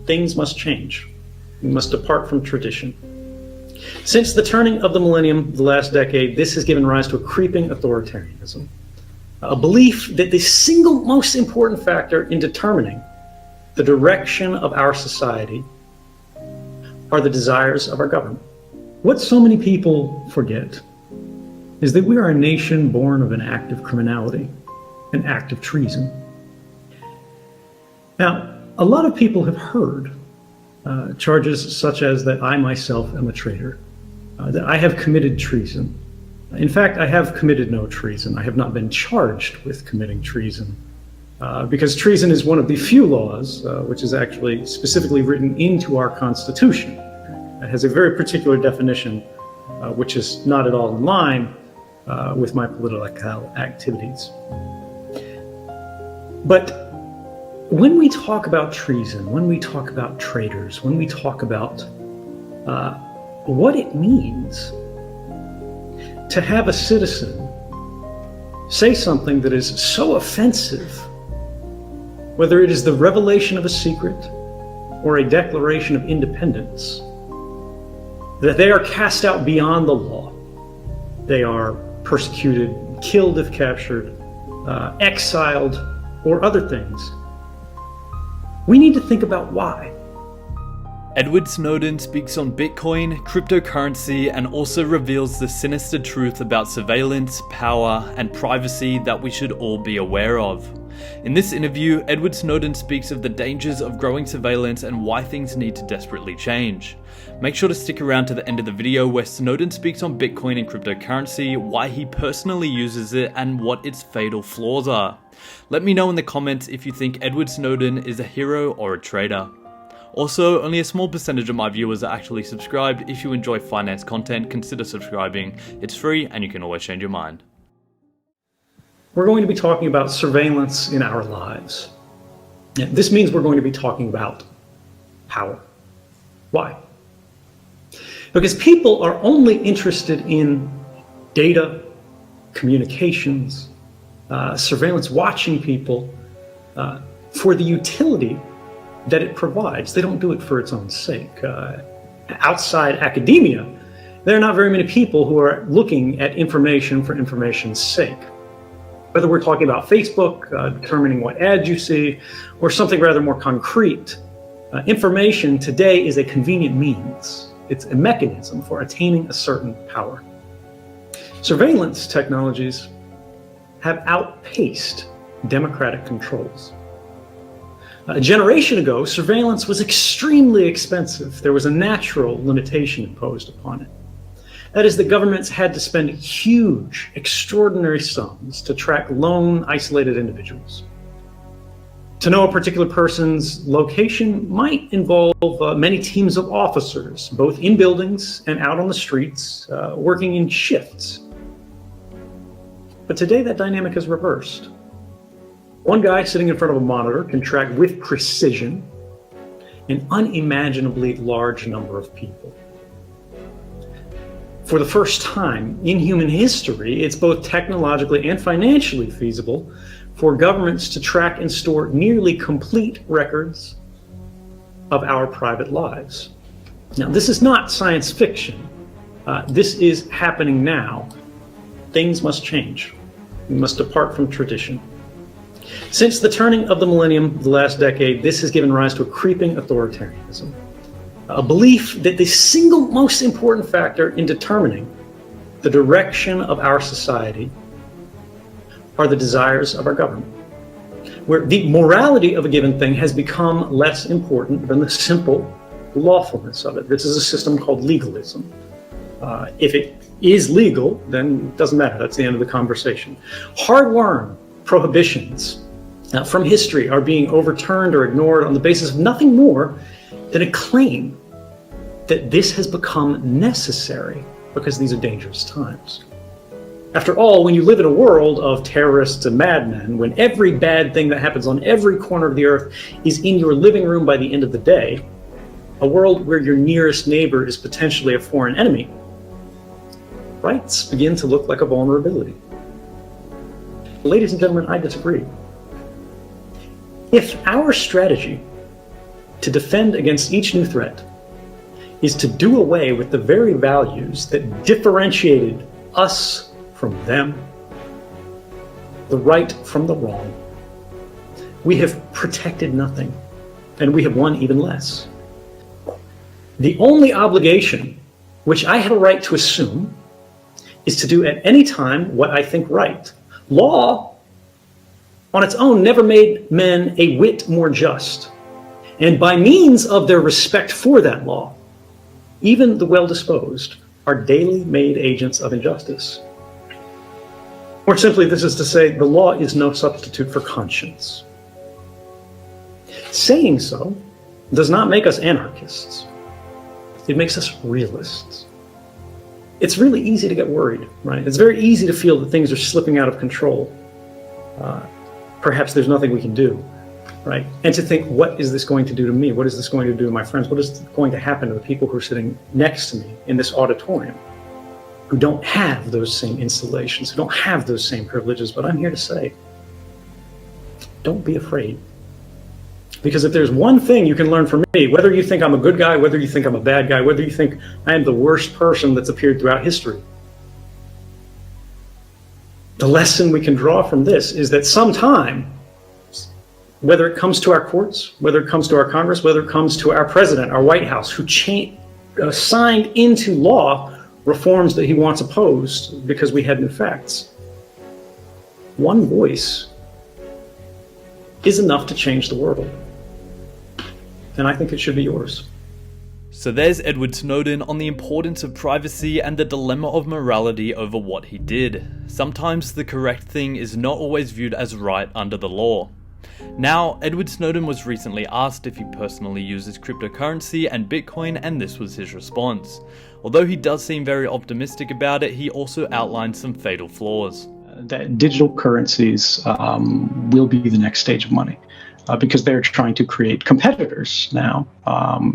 things must change. We must depart from tradition. Since the turning of the millennium, the last decade, this has given rise to a creeping authoritarianism, a belief that the single most important factor in determining the direction of our society are the desires of our government. What so many people forget is that we are a nation born of an act of criminality, an act of treason. Now, a lot of people have heard charges such as that I myself am a traitor, that I have committed treason. In fact, I have committed no treason. I have not been charged with committing treason, because treason is one of the few laws which is actually specifically written into our Constitution. It has a very particular definition, which is not at all in line with my political activities. But when we talk about treason, when we talk about traitors, when we talk about what it means to have a citizen say something that is so offensive, whether it is the revelation of a secret or a declaration of independence, that they are cast out beyond the law, they are persecuted, killed if captured, exiled, or other things, we need to think about why. Edward Snowden speaks on Bitcoin, cryptocurrency, and also reveals the sinister truth about surveillance, power, and privacy that we should all be aware of. In this interview, Edward Snowden speaks of the dangers of growing surveillance and why things need to desperately change. Make sure to stick around to the end of the video where Snowden speaks on Bitcoin and cryptocurrency, why he personally uses it, and what its fatal flaws are. Let me know in the comments if you think Edward Snowden is a hero or a traitor. Also, only a small percentage of my viewers are actually subscribed. If you enjoy finance content, consider subscribing. It's free and you can always change your mind. We're going to be talking about surveillance in our lives. This means we're going to be talking about power. Why? Because people are only interested in data, communications, surveillance, watching people for the utility that it provides. They don't do it for its own sake. Outside academia, there are not very many people who are looking at information for information's sake. Whether we're talking about Facebook, determining what ads you see, or something rather more concrete, information today is a convenient means. It's a mechanism for attaining a certain power. Surveillance technologies have outpaced democratic controls. A generation ago, surveillance was extremely expensive. There was a natural limitation imposed upon it. That is, the governments had to spend huge, extraordinary sums to track lone, isolated individuals. To know a particular person's location might involve many teams of officers, both in buildings and out on the streets, working in shifts. But today that dynamic is reversed. One guy sitting in front of a monitor can track with precision an unimaginably large number of people. For the first time in human history, it's both technologically and financially feasible for governments to track and store nearly complete records of our private lives. Now, this is not science fiction. This is happening now. Things must change. We must depart from tradition. Since the turning of the millennium, the last decade, this has given rise to a creeping authoritarianism, a belief that the single most important factor in determining the direction of our society are the desires of our government, where the morality of a given thing has become less important than the simple lawfulness of it. This is a system called legalism. If it is legal, then it doesn't matter. That's the end of the conversation. Hard-won prohibitions from history are being overturned or ignored on the basis of nothing more than a claim that this has become necessary because these are dangerous times. After all, when you live in a world of terrorists and madmen, when every bad thing that happens on every corner of the earth is in your living room by the end of the day, a world where your nearest neighbor is potentially a foreign enemy, rights begin to look like a vulnerability. Ladies and gentlemen, I disagree. If our strategy to defend against each new threat is to do away with the very values that differentiated us from them, the right from the wrong. We have protected nothing, and we have won even less. The only obligation which I have a right to assume is to do at any time what I think right. Law, on its own, never made men a whit more just. And by means of their respect for that law, even the well-disposed are daily made agents of injustice. More simply, this is to say, the law is no substitute for conscience. Saying so does not make us anarchists. It makes us realists. It's really easy to get worried, right? It's very easy to feel that things are slipping out of control. Perhaps there's nothing we can do, right? And to think, what is this going to do to me? What is this going to do to my friends? What is going to happen to the people who are sitting next to me in this auditorium, who don't have those same installations, who don't have those same privileges? But I'm here to say, don't be afraid. Because if there's one thing you can learn from me, whether you think I'm a good guy, whether you think I'm a bad guy, whether you think I am the worst person that's appeared throughout history, the lesson we can draw from this is that sometime, whether it comes to our courts, whether it comes to our Congress, whether it comes to our president, our White House, who signed into law reforms that he wants opposed because we had new facts, one voice is enough to change the world. And I think it should be yours. So there's Edward Snowden on the importance of privacy and the dilemma of morality over what he did. Sometimes the correct thing is not always viewed as right under the law. Now, Edward Snowden was recently asked if he personally uses cryptocurrency and Bitcoin, and this was his response. Although he does seem very optimistic about it, he also outlined some fatal flaws. That digital currencies will be the next stage of money because they're trying to create competitors now,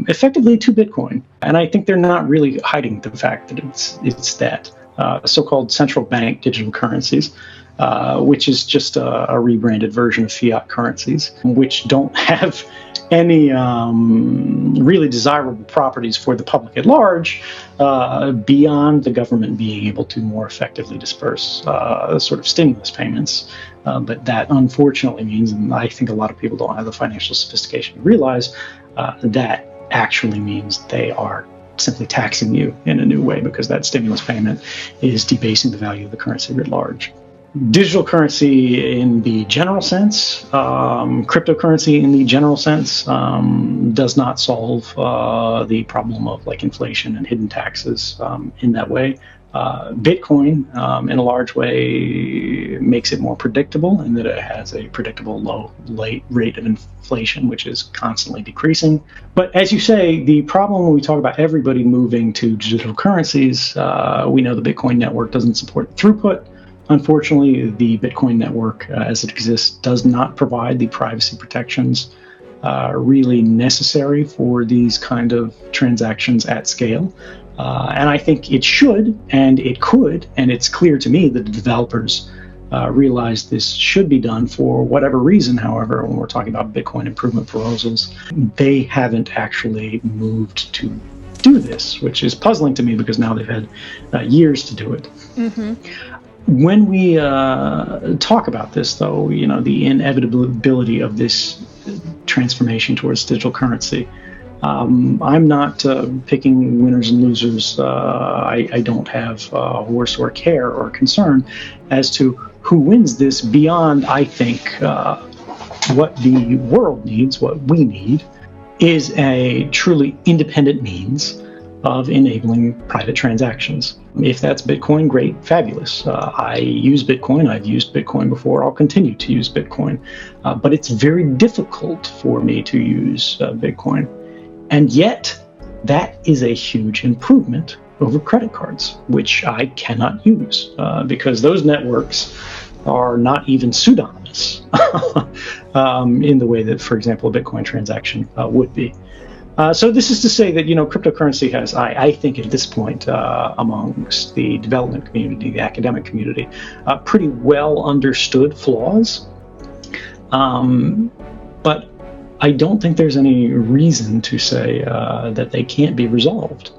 effectively to Bitcoin. And I think they're not really hiding the fact that it's that so-called central bank digital currencies, which is just a rebranded version of fiat currencies, which don't have any really desirable properties for the public at large, beyond the government being able to more effectively disperse sort of stimulus payments. But that unfortunately means, and I think a lot of people don't have the financial sophistication to realize, that actually means they are simply taxing you in a new way, because that stimulus payment is debasing the value of the currency writ large. Digital currency in the general sense, cryptocurrency in the general sense, does not solve the problem of like inflation and hidden taxes in that way. Bitcoin, in a large way, makes it more predictable in that it has a predictable low rate of inflation, which is constantly decreasing. But as you say, the problem when we talk about everybody moving to digital currencies, we know the Bitcoin network doesn't support throughput. Unfortunately, the Bitcoin network as it exists does not provide the privacy protections really necessary for these kind of transactions at scale. And I think it should, and it could, and it's clear to me that the developers realize this should be done for whatever reason. However, when we're talking about Bitcoin improvement proposals, they haven't actually moved to do this, which is puzzling to me because now they've had years to do it. Mm-hmm. When we talk about this, though, you know, the inevitability of this transformation towards digital currency, I'm not picking winners and losers. I don't have a horse or care or concern as to who wins this beyond, I think, what the world needs, what we need, is a truly independent means of enabling private transactions. If that's Bitcoin, great, fabulous. I use Bitcoin. I've used Bitcoin before. I'll continue to use Bitcoin. But it's very difficult for me to use Bitcoin. And yet, that is a huge improvement over credit cards, which I cannot use because those networks are not even pseudonymous in the way that, for example, a Bitcoin transaction would be. So this is to say that, you know, cryptocurrency has, I think at this point, amongst the development community, the academic community, pretty well understood flaws. But I don't think there's any reason to say that they can't be resolved.